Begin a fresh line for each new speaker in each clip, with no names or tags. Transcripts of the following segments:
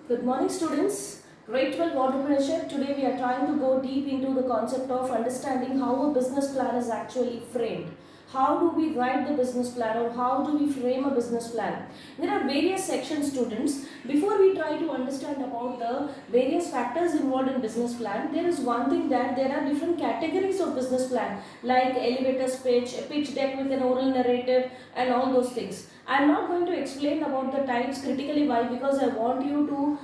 Good morning, students. Grade 12 entrepreneurship. Today we are trying to go deep into the concept of understanding how a business plan is actually framed. How do we write the business plan, or how do we frame a business plan? There are various sections, students. Before we try to understand about the various factors involved in business plan, there is one thing that there are different categories of business plan, like elevator speech, a pitch deck with an oral narrative, and all those things. I am not going to explain about the types critically. Why? Because I want you to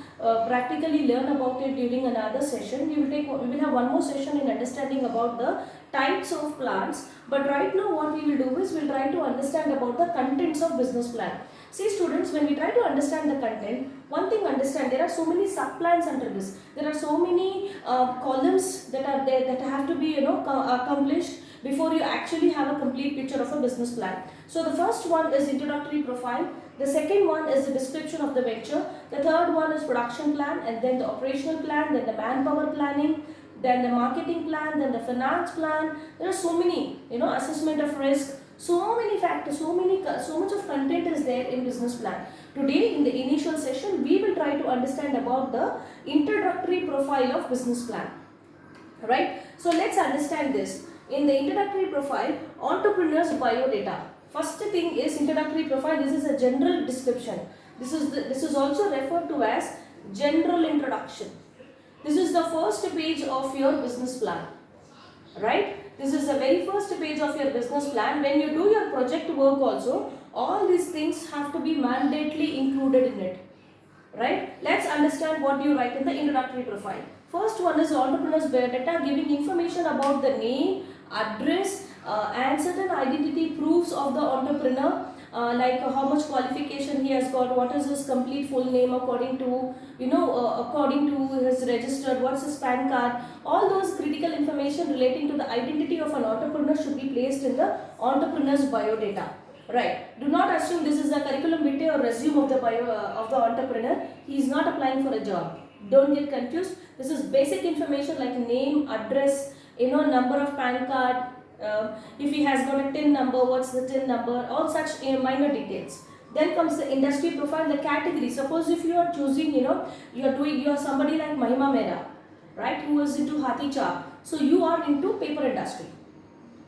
practically learn about it during another session. We will have one more session in understanding about the types of plans. But right now what we will do is we will try to understand about the contents of business plan. See students, when we try to understand the content, one thing understand, there are so many sub plans under this. There are so many columns that are there that have to be accomplished before you actually have a complete picture of a business plan. So the first one is introductory profile, the second one is the description of the venture, the third one is production plan, and then the operational plan, then the manpower planning, then the marketing plan, then the finance plan. There are so many, assessment of risk, so many factors, so much of content is there in business plan. Today in the initial session we will try to understand about the introductory profile of business plan. Right? So let's understand this. In the introductory profile, entrepreneur's biodata. First thing is introductory profile. This is a general description. This is also referred to as general introduction. This is the first page of your business plan. Right? This is the very first page of your business plan. When you do your project work also, all these things have to be mandatorily included in it. Right? Let's understand what you write in the introductory profile. First one is entrepreneur's biodata, giving information about the name, address, and certain identity proofs of the entrepreneur, like how much qualification he has got, what is his complete full name according to according to his registered, what's his PAN card. All those critical information relating to the identity of an entrepreneur should be placed in the entrepreneur's biodata. Right. Do not assume this is a curriculum vitae or resume of the of the entrepreneur. He is not applying for a job. Don't get confused. This is basic information like name, address, number of PAN card. If he has got a TIN number, what's the TIN number? All such minor details. Then comes the industry profile, the category. Suppose if you are choosing, you are somebody like Mahima Mehra, right? Who is into Hathi Chap. So you are into paper industry.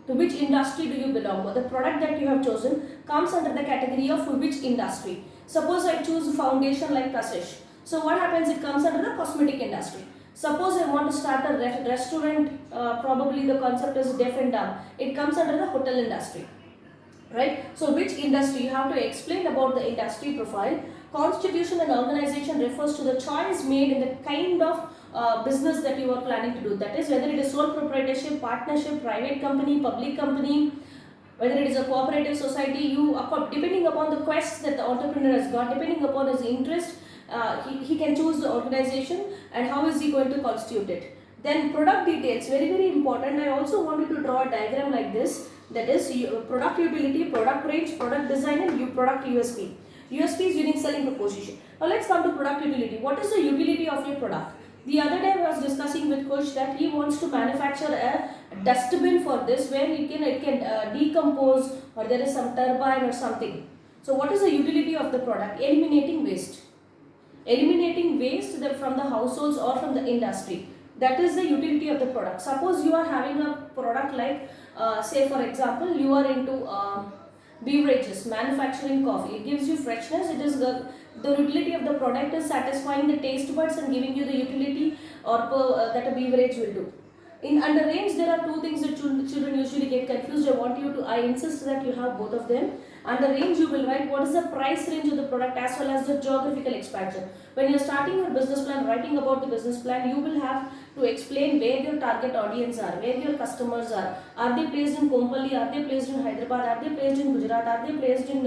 To which industry do you belong? Or the product that you have chosen comes under the category of which industry. Suppose I choose foundation like Kashish. So what happens? It comes under the cosmetic industry. Suppose I want to start a restaurant, probably the concept is deaf and dumb. It comes under the hotel industry. Right? So which industry? You have to explain about the industry profile. Constitution and organization refers to the choice made in the kind of business that you are planning to do. That is, whether it is sole proprietorship, partnership, private company, public company, whether it is a cooperative society, depending upon the quest that the entrepreneur has got, depending upon his interest, he can choose the organization and how is he going to constitute it. Then product details, very very important. I also want you to draw a diagram like this. That is product utility, product range, product design, and product USP. USP is unique selling proposition. Now let's come to product utility. What is the utility of your product? The other day I was discussing with Kush that he wants to manufacture a dustbin for this, where it can decompose, or there is some turbine or something. So what is the utility of the product? Eliminating waste. Eliminating waste from the households or from the industry. That is the utility of the product. Suppose you are having a product like, say for example, you are into beverages, manufacturing coffee. It gives you freshness. It is the utility of the product is satisfying the taste buds and giving you the utility or that a beverage will do. In under range, there are two things that children usually get confused. I insist that you have both of them. Under range, you will write what is the price range of the product as well as the geographical expansion. When you are starting your business plan, writing about the business plan, you will have to explain where your target audience are, where your customers are. Are they placed in Kompally? Are they placed in Hyderabad? Are they placed in Gujarat? Are they placed in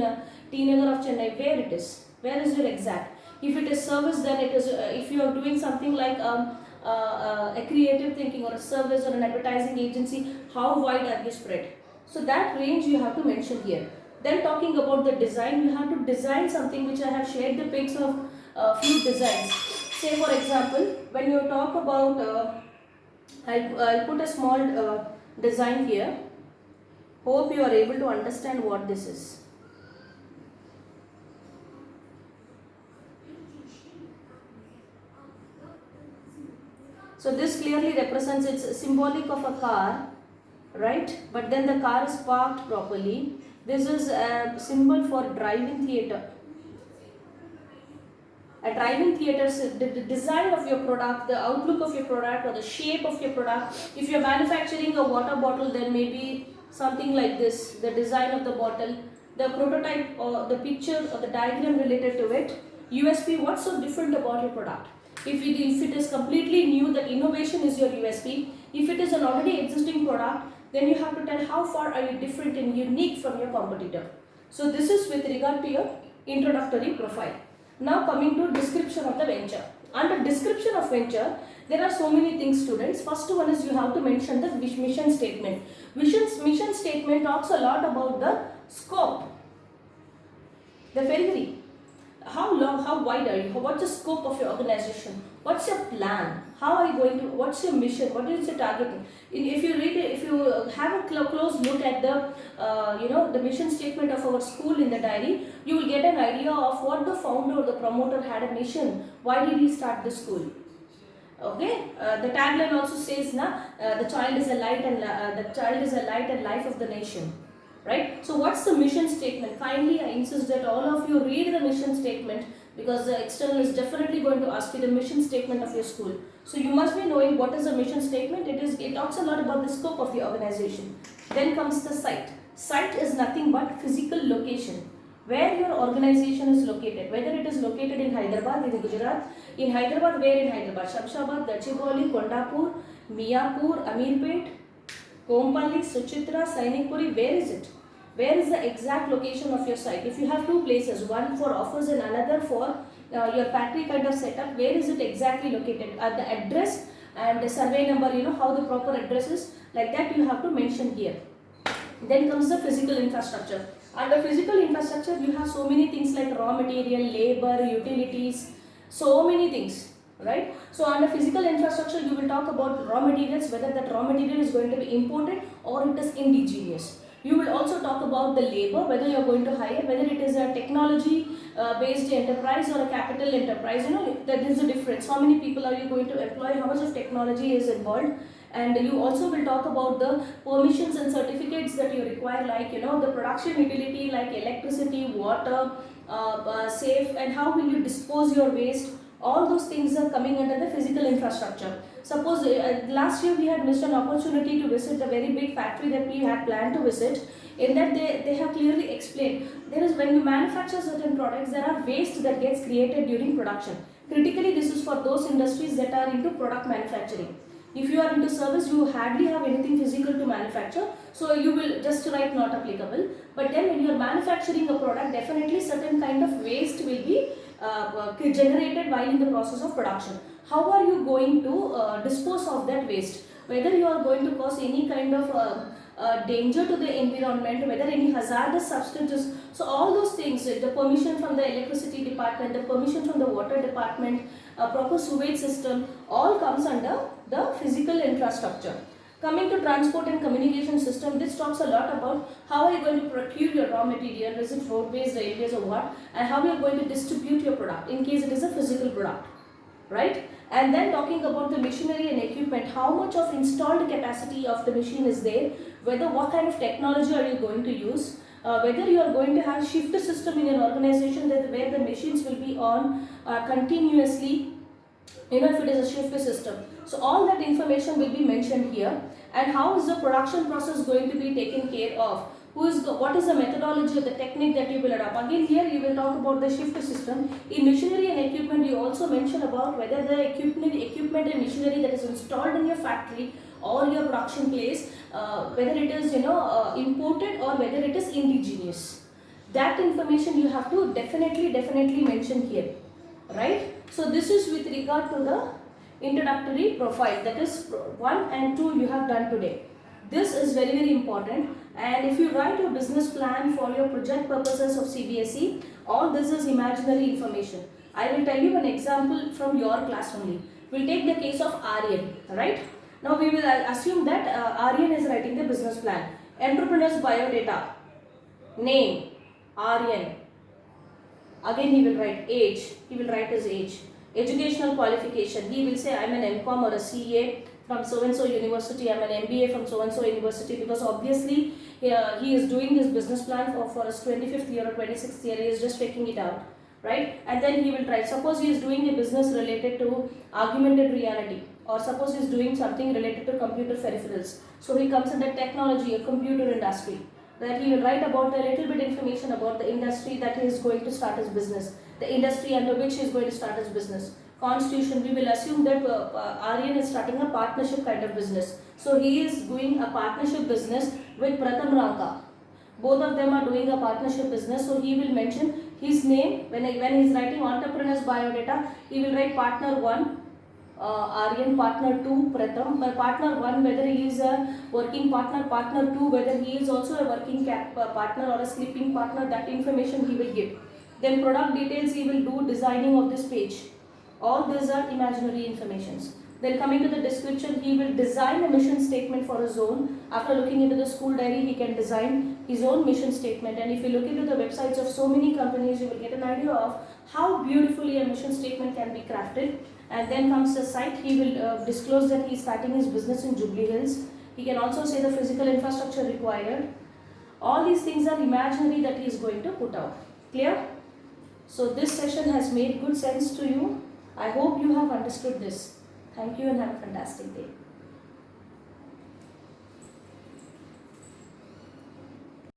T Nagar of Chennai? Where it is? Where is your exact? If it is service, then it is. If you are doing something like a creative thinking or a service or an advertising agency, how wide are you spread? So that range you have to mention here. Then talking about the design, you have to design something, which I have shared the pics of few designs. Say for example, when you talk about, I'll put a small design here. Hope you are able to understand what this is. So this clearly represents, it's symbolic of a car, right? But then the car is parked properly. This is a symbol for drive-in theater. A drive-in theater, the design of your product, the outlook of your product, or the shape of your product. If you're manufacturing a water bottle, then maybe something like this, the design of the bottle, the prototype or the picture or the diagram related to it. USP, what's so different about your product? If it is completely new, the innovation is your USP. If it is an already existing product, then you have to tell how far are you different and unique from your competitor. So this is with regard to your introductory profile. Now coming to description of the venture. Under description of venture, there are so many things, students. First one is you have to mention the mission statement. Mission statement talks a lot about the scope, the pedigree. How long, how wide are you? What's the scope of your organization? What's your plan? How are you going to, what's your mission? What is your targeting? If you read it, if you have a close look at the, the mission statement of our school in the diary, you will get an idea of what the founder or the promoter had a mission. Why did he start the school? Okay, the tagline also says, the child is a light and life of the nation. Right? So what's the mission statement? Kindly I insist that all of you read the mission statement, because the external is definitely going to ask you the mission statement of your school. So you must be knowing what is the mission statement. It talks a lot about the scope of the organization. Then comes the site. Site is nothing but physical location, where your organization is located. Whether it is located in Hyderabad, in Gujarat. In Hyderabad, where in Hyderabad? Shamshabad, Gachibowli, Kondapur, Miyapur, Amirpet, Kompally, Suchitra, Sainikpuri, where is it? Where is the exact location of your site? If you have two places, one for office and another for your factory kind of setup, where is it exactly located? The address and the survey number, how the proper address is, like that you have to mention here. Then comes the physical infrastructure. Under physical infrastructure, you have so many things like raw material, labor, utilities, so many things. Right? So under physical infrastructure, you will talk about raw materials, whether that raw material is going to be imported or it is indigenous. You will also talk about the labor, whether you are going to hire, whether it is a technology based enterprise or a capital enterprise. That is the difference. How many people are you going to employ? How much of technology is involved? And you also will talk about the permissions and certificates that you require, like the production utility like electricity, water, safe, and how will you dispose your waste. All those things are coming under the physical infrastructure. Suppose last year we had missed an opportunity to visit the very big factory that we had planned to visit. In that they have clearly explained, there is, when you manufacture certain products, there are waste that gets created during production. Critically, this is for those industries that are into product manufacturing. If you are into service, you hardly have anything physical to manufacture, so you will just write not applicable. But then when you are manufacturing a product, definitely certain kind of waste will be generated while in the process of production. How are you going to dispose of that waste? Whether you are going to cause any kind of danger to the environment, whether any hazardous substances. So all those things, the permission from the electricity department, the permission from the water department, proper sewage system, all comes under the physical infrastructure. Coming to transport and communication system, this talks a lot about how are you going to procure your raw material, is it roadways, railways or what, and how you are going to distribute your product in case it is a physical product, right? And then talking about the machinery and equipment, how much of installed capacity of the machine is there, whether what kind of technology are you going to use, whether you are going to have shift system in an organization that where the machines will be on continuously, if it is a shift system. So all that information will be mentioned here. And how is the production process going to be taken care of? What is the methodology or the technique that you will adopt? Again, here you will talk about the shift system. In machinery and equipment, you also mention about whether the equipment and machinery that is installed in your factory or your production place, whether it is imported or whether it is indigenous. That information you have to definitely mention here, right? So this is with regard to the introductory profile, that is 1 and 2 you have done today. This is very important, and if you write your business plan for your project purposes of CBSE, all this is imaginary information. I will tell you an example from your class only. We'll take the case of Aryan, right? Now we will assume that Aryan is writing the business plan. Entrepreneur's biodata, name, Aryan. Again he will write age, he will write his age. Educational qualification, he will say I'm an MCom or a CA from so and so university, I'm an MBA from so and so university, because obviously he is doing his business plan for his 25th year or 26th year, he is just checking it out, right? And then he will try, suppose he is doing a business related to augmented reality, or suppose he is doing something related to computer peripherals, so he comes in the technology or computer industry, that he will write about a little bit information about the industry that he is going to start his business, the industry under which he is going to start his business. Constitution, we will assume that Aryan is starting a partnership kind of business. So he is doing a partnership business with Pratham Ranka. Both of them are doing a partnership business. So he will mention his name when he is writing entrepreneur's biodata. He will write partner 1, Aryan, partner 2, Pratham. Partner 1, whether he is a working partner, partner 2, whether he is also a working partner or a sleeping partner, that information he will give. Then product details, he will do designing of this page. All these are imaginary informations. Then coming to the description, he will design a mission statement for his own. After looking into the school diary, he can design his own mission statement. And if you look into the websites of so many companies, you will get an idea of how beautifully a mission statement can be crafted. And then comes the site, he will disclose that he is starting his business in Jubilee Hills. He can also say the physical infrastructure required. All these things are imaginary that he is going to put out. Clear? So this session has made good sense to you. I hope you have understood this. Thank you and have a fantastic day.